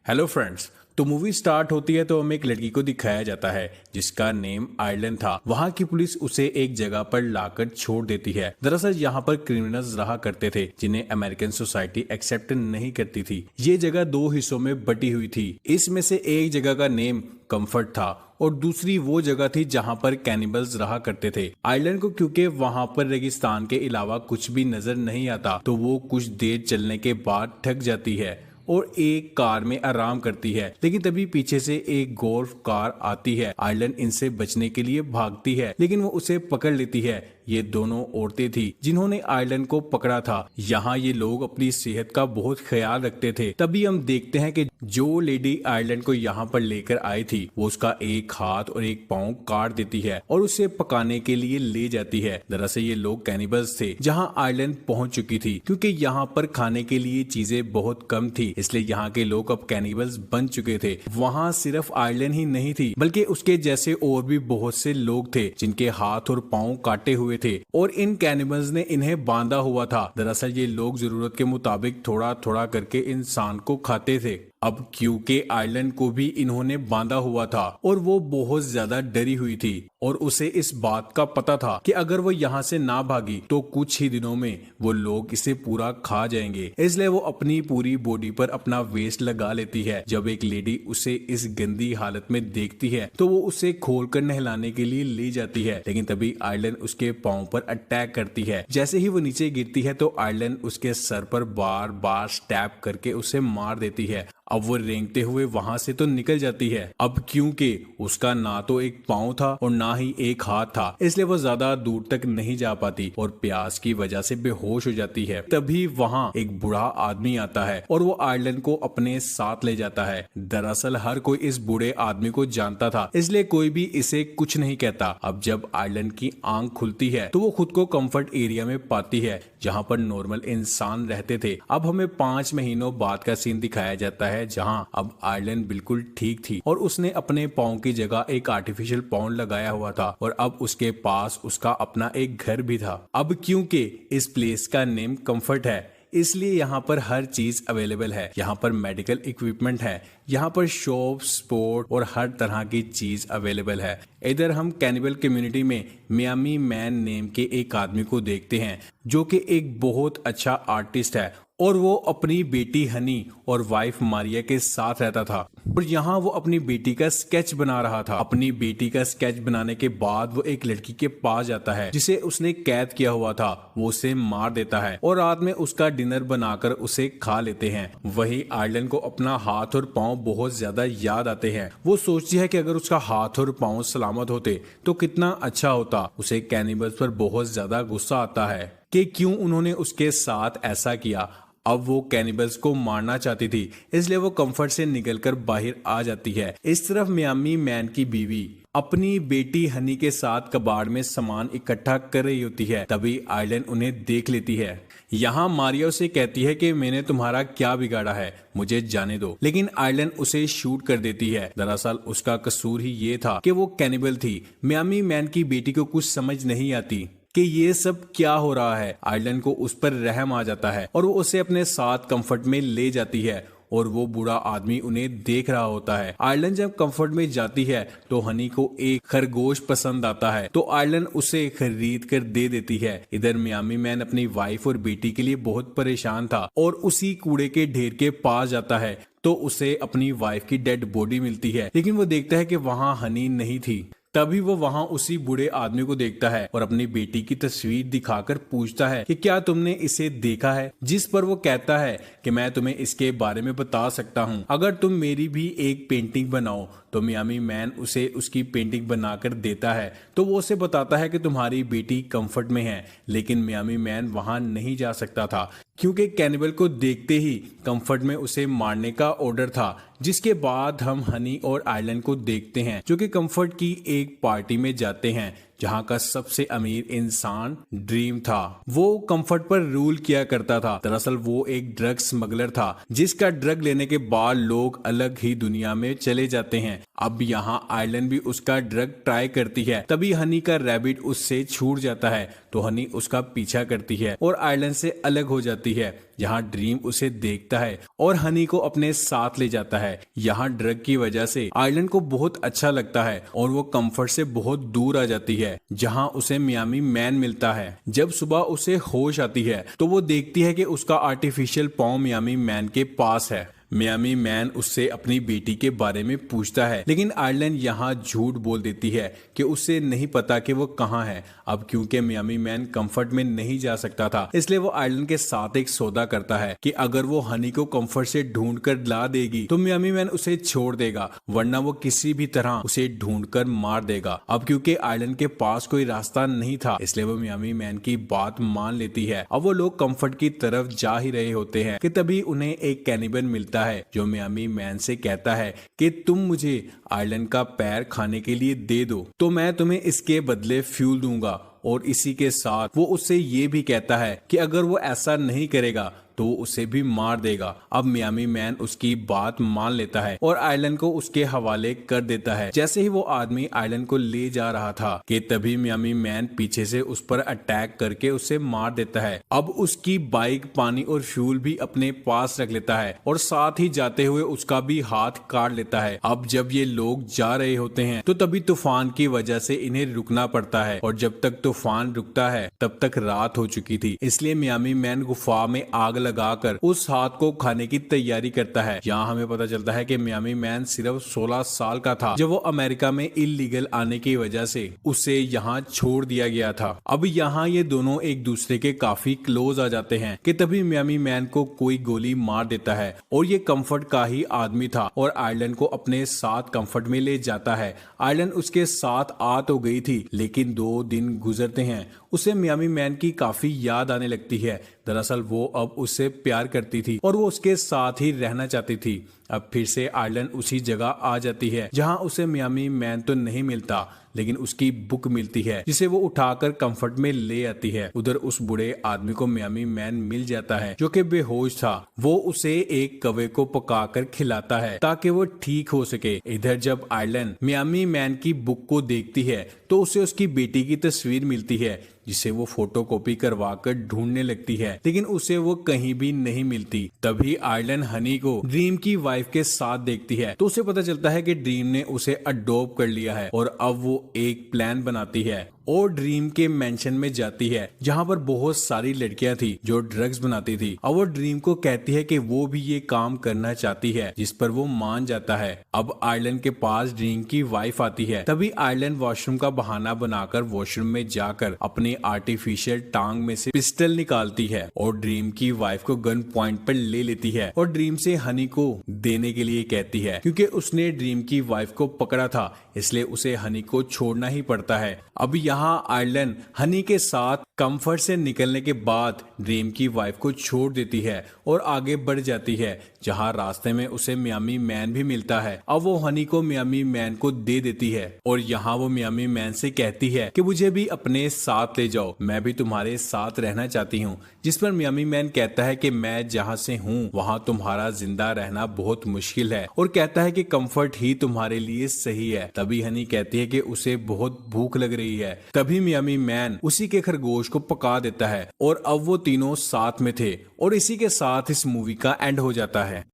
Hello friends. तो movie start होती है तो हमें एक लड़की को दिखाया जाता है जिसका नेम आयरलैंड था। वहाँ की पुलिस उसे एक जगह पर लाकर छोड़ देती है। दरअसल यहाँ पर क्रिमिनल्स रहा करते थे जिन्हें अमेरिकन सोसाइटी एक्सेप्ट नहीं करती थी। ये जगह दो हिस्सों में बटी हुई थी। इसमें से एक जगह का नेम कंफर्ट था और दूसरी वो जगह थी जहाँ पर कैनिबल्स रहा करते थे। आयरलैंड को क्योंकि वहाँ पर रेगिस्तान के अलावा कुछ भी नजर नहीं आता तो वो कुछ देर चलने के बाद थक जाती है और एक कार में आराम करती है। लेकिन तभी पीछे से एक गोल्फ कार आती है। आयरलैंड इनसे बचने के लिए भागती है लेकिन वो उसे पकड़ लेती है। ये दोनों औरतें थी जिन्होंने आयरलैंड को पकड़ा था। यहाँ ये लोग अपनी सेहत का बहुत ख्याल रखते थे। तभी हम देखते हैं कि जो लेडी आयरलैंड को यहाँ पर लेकर आई थी वो उसका एक हाथ और एक पाँव काट देती है और उसे पकाने के लिए ले जाती है। दरअसल ये लोग कैनिबल्स थे। जहाँ आयरलैंड पहुंच चुकी थी क्योंकि यहाँ पर खाने के लिए चीजें बहुत कम थी, इसलिए यहाँ के लोग अब कैनिबल्स बन चुके थे। वहाँ सिर्फ आयरलैंड ही नहीं थी बल्कि उसके जैसे और भी बहुत से लोग थे जिनके हाथ और पाँव काटे हुए थे और इन कैनिबल्स ने इन्हें बांधा हुआ था। दरअसल ये लोग जरूरत के मुताबिक थोड़ा थोड़ा करके इंसान को खाते थे। अब क्योंकि आयरलैंड को भी इन्होंने बांधा हुआ था और वो बहुत ज्यादा डरी हुई थी और उसे इस बात का पता था कि अगर वो यहाँ से ना भागी तो कुछ ही दिनों में वो लोग इसे पूरा खा जाएंगे। इसलिए वो अपनी पूरी बॉडी पर अपना वेस्ट लगा लेती है। जब एक लेडी उसे इस गंदी हालत में देखती है तो वो उसे खोलकर नहलाने के लिए ले जाती है। लेकिन तभी आयरलैंड उसके पाँव पर अटैक करती है। जैसे ही वो नीचे गिरती है तो आयरलैंड उसके सर पर बार बार स्टैप करके उसे मार देती है। अब वो रेंगते हुए वहां से तो निकल जाती है। अब क्योंकि उसका ना तो एक पाँव था और ना ही एक हाथ था, इसलिए वो ज्यादा दूर तक नहीं जा पाती और प्यास की वजह से बेहोश हो जाती है। तभी वहां एक बूढ़ा आदमी आता है और वो आयरलैंड को अपने साथ ले जाता है। दरअसल हर कोई इस बूढ़े आदमी को जानता था, इसलिए कोई भी इसे कुछ नहीं कहता। अब जब आयरलैंड की आंख खुलती है तो वो खुद को कंफर्ट एरिया में पाती है जहाँ पर नॉर्मल इंसान रहते थे। अब हमें 5 महीनों बाद का सीन दिखाया जाता है जहां अब आयरलैंड बिल्कुल ठीक थी और उसने अपने पाँव की जगह एक आर्टिफिशियल पाँव लगाया हुआ था और अब उसके पास उसका अपना एक घर भी था। अब क्योंकि इस प्लेस का नेम कंफर्ट है इसलिए यहाँ पर हर चीज अवेलेबल है। यहाँ पर मेडिकल इक्विपमेंट है, यहाँ पर शॉप, स्पोर्ट और हर तरह की चीज अवेलेबल है। इधर हम कैनिबल कम्युनिटी में मियामी मैन नेम के एक आदमी को देखते हैं जो कि एक बहुत अच्छा आर्टिस्ट है और वो अपनी बेटी हनी और वाइफ मारिया के साथ रहता था और यहाँ वो अपनी बेटी का स्केच बना रहा था। अपनी बेटी का स्केच बनाने के बाद वो एक लड़की के पास जाता है जिसे उसने कैद किया हुआ था। वो उसे मार देता है और रात में उसका डिनर बनाकर उसे खा लेते हैं। वही आयरलैंड को अपना हाथ और पाँव बहुत ज्यादा याद आते हैं। वो सोचती है कि अगर उसका हाथ और पाँव सलामत होते तो कितना अच्छा होता। उसे कैनिबल्स पर बहुत ज्यादा गुस्सा आता है कि क्यों उन्होंने उसके साथ ऐसा किया। अब वो कैनिबल्स को मारना चाहती थी इसलिए वो कंफर्ट से निकलकर बाहर आ जाती है। इस तरफ मियामी मैन की बीवी अपनी बेटी हनी के साथ कबाड़ में सामान इकट्ठा कर रही होती है। तभी आयरलैंड उन्हें देख लेती है। यहाँ मारिया उसे कहती है कि मैंने तुम्हारा क्या बिगाड़ा है, मुझे जाने दो। लेकिन आयरलैंड उसे शूट कर देती है। दरअसल उसका कसूर ही ये था कि वो कैनिबल थी। मियामी मैन की बेटी को कुछ समझ नहीं आती कि ये सब क्या हो रहा है। आयरलैंड को उस पर रहम आ जाता है और वो उसे अपने साथ कंफर्ट में ले जाती है और वो बूढ़ा आदमी उन्हें देख रहा होता है। आयरलैंड जब कंफर्ट में जाती है तो हनी को एक खरगोश पसंद आता है तो आयरलैंड उसे खरीद कर दे देती है। इधर मियामी मैन अपनी वाइफ और बेटी के लिए बहुत परेशान था और उसी कूड़े के ढेर के पास जाता है तो उसे अपनी वाइफ की डेड बॉडी मिलती है। लेकिन वो देखता है कि वहाँ हनी नहीं थी। तभी वो वहाँ उसी बूढ़े आदमी को देखता है और अपनी बेटी की तस्वीर दिखाकर पूछता है कि क्या तुमने इसे देखा है। जिस पर वो कहता है कि मैं तुम्हें इसके बारे में बता सकता हूँ, अगर तुम मेरी भी एक पेंटिंग बनाओ। तो मियामी मैन उसे उसकी पेंटिंग बनाकर देता है तो वो उसे बताता है कि तुम्हारी बेटी कंफर्ट में है। लेकिन मियामी मैन वहाँ नहीं जा सकता था क्योंकि कैनिबल को देखते ही कंफर्ट में उसे मारने का ऑर्डर था। जिसके बाद हम हनी और आयरलैंड को देखते हैं जो कि कंफर्ट की एक पार्टी में जाते हैं जहाँ का सबसे अमीर इंसान ड्रीम था। वो कंफर्ट पर रूल किया करता था। दरअसल वो एक ड्रग स्मगलर था जिसका ड्रग लेने के बाद लोग अलग ही दुनिया में चले जाते हैं। अब यहाँ आयरलैंड भी उसका ड्रग ट्राई करती है। तभी हनी का रैबिट उससे छूट जाता है तो हनी उसका पीछा करती है और आयरलैंड से अलग हो जाती है। जहां ड्रीम उसे देखता है और हनी को अपने साथ ले जाता है। यहाँ ड्रग की वजह से आइलैंड को बहुत अच्छा लगता है और वो कंफर्ट से बहुत दूर आ जाती है, जहां उसे मियामी मैन मिलता है। जब सुबह उसे होश आती है तो वो देखती है कि उसका आर्टिफिशियल पाँव मियामी मैन के पास है। मियामी मैन उससे अपनी बेटी के बारे में पूछता है, लेकिन आइलैंड यहाँ झूठ बोल देती है कि उसे नहीं पता कि वो कहाँ है। अब क्योंकि मियामी मैन कंफर्ट में नहीं जा सकता था, इसलिए वो आइलैंड के साथ एक सौदा करता है कि अगर वो हनी को कंफर्ट से ढूंढ कर ला देगी तो मियामी मैन उसे छोड़ देगा, वरना वो किसी भी तरह उसे ढूंढ कर मार देगा। अब क्योंकि आइलैंड के पास कोई रास्ता नहीं था, इसलिए वो मियामी मैन की बात मान लेती है। अब वो लोग कंफर्ट की तरफ जा ही रहे होते हैं कि तभी उन्हें एक कैनिबल मिलता है जो मियामी मैन से कहता है कि तुम मुझे आइलैंड का पैर खाने के लिए दे दो तो मैं तुम्हें इसके बदले फ्यूल दूंगा। और इसी के साथ वो उससे ये भी कहता है कि अगर वो ऐसा नहीं करेगा तो उसे भी मार देगा। अब मियामी मैन उसकी बात मान लेता है और आइलैंड को उसके हवाले कर देता है। जैसे ही वो आदमी आइलैंड को ले जा रहा था कि तभी मियामी मैन पीछे से उस पर अटैक करके उसे मार देता है। अब उसकी बाइक, पानी और फ्यूल भी अपने पास रख लेता है और साथ ही जाते हुए उसका भी हाथ काट लेता है। अब जब ये लोग जा रहे होते हैं तो तभी तूफान की वजह से इन्हें रुकना पड़ता है और जब तक तूफान रुकता है तब तक रात हो चुकी थी। इसलिए मियामी मैन गुफा में आग लगाकर उस हाथ को खाने की तैयारी करता है। यहाँ हमें पता चलता है कि मियामी मैन सिर्फ 16 साल का था जब वो अमेरिका में इलीगल आने की वजह से उसे यहाँ छोड़ दिया गया था। अब यहाँ ये दोनों एक दूसरे के काफी क्लोज आ जाते हैं कि तभी मियामी मैन को कोई गोली मार देता है और ये कंफर्ट का ही आदमी था और आइलैंड को अपने साथ कंफर्ट में ले जाता है। आइलैंड उसके साथ आ तो गई थी, लेकिन 2 दिन गुजरते हैं उसे मियामी मैन की काफी याद आने लगती है। दरअसल वो अब उससे प्यार करती थी और वो उसके साथ ही रहना चाहती थी। अब फिर से आइलैंड उसी जगह आ जाती है जहां उसे मियामी मैन तो नहीं मिलता, लेकिन उसकी बुक मिलती है जिसे वो उठाकर कंफर्ट में ले आती है। उधर उस बूढ़े आदमी को मियामी मैन मिल जाता है जो कि बेहोश था। वो उसे एक कौवे को पकाकर खिलाता है ताकि वो ठीक हो सके। इधर जब आइलैंड मियामी मैन की बुक को देखती है तो उसे उसकी बेटी की तस्वीर मिलती है जिसे वो फोटोकॉपी करवा कर ढूंढने लगती है, लेकिन उसे वो कहीं भी नहीं मिलती। तभी आइलैंड हनी को ड्रीम की वाइफ के साथ देखती है तो उसे पता चलता है कि ड्रीम ने उसे अडॉप्ट कर लिया है और अब वो एक प्लान बनाती है और ड्रीम के मेंशन में जाती है जहां पर बहुत सारी लड़कियां थी जो ड्रग्स बनाती थी। और वो ड्रीम को कहती है कि वो भी ये काम करना चाहती है, जिस पर वो मान जाता है। अब आइलैंड के पास ड्रीम की वाइफ आती है। तभी आइलैंड वॉशरूम का बहाना बनाकर वॉशरूम में जाकर अपनी आर्टिफिशियल टांग में से पिस्टल निकालती है और ड्रीम की वाइफ को गन पॉइंट पर ले लेती है और ड्रीम से हनी को देने के लिए कहती है। क्योंकि उसने ड्रीम की वाइफ को पकड़ा था इसलिए उसे हनी को छोड़ना ही पड़ता है। अब यहाँ आइलैंड हनी के साथ कंफर्ट से निकलने के बाद ड्रीम की वाइफ को छोड़ देती है और आगे बढ़ जाती है, जहाँ रास्ते में उसे मियामी मैन भी मिलता है। अब वो हनी को मियामी मैन को दे देती है और यहाँ वो मियामी मैन से कहती है कि मुझे भी अपने साथ ले जाओ, मैं भी तुम्हारे साथ रहना चाहती हूँ। जिस पर मियामी मैन कहता है कि मैं जहाँ से हूँ वहाँ तुम्हारा जिंदा रहना बहुत मुश्किल है और कहता है कि कंफर्ट ही तुम्हारे लिए सही है। तभी हनी कहती है कि उसे बहुत भूख लग रही है। तभी मियामी मैन उसी के खरगोश को पका देता है और अब वो तीनों साथ में थे और इसी के साथ इस मूवी का एंड हो जाता है।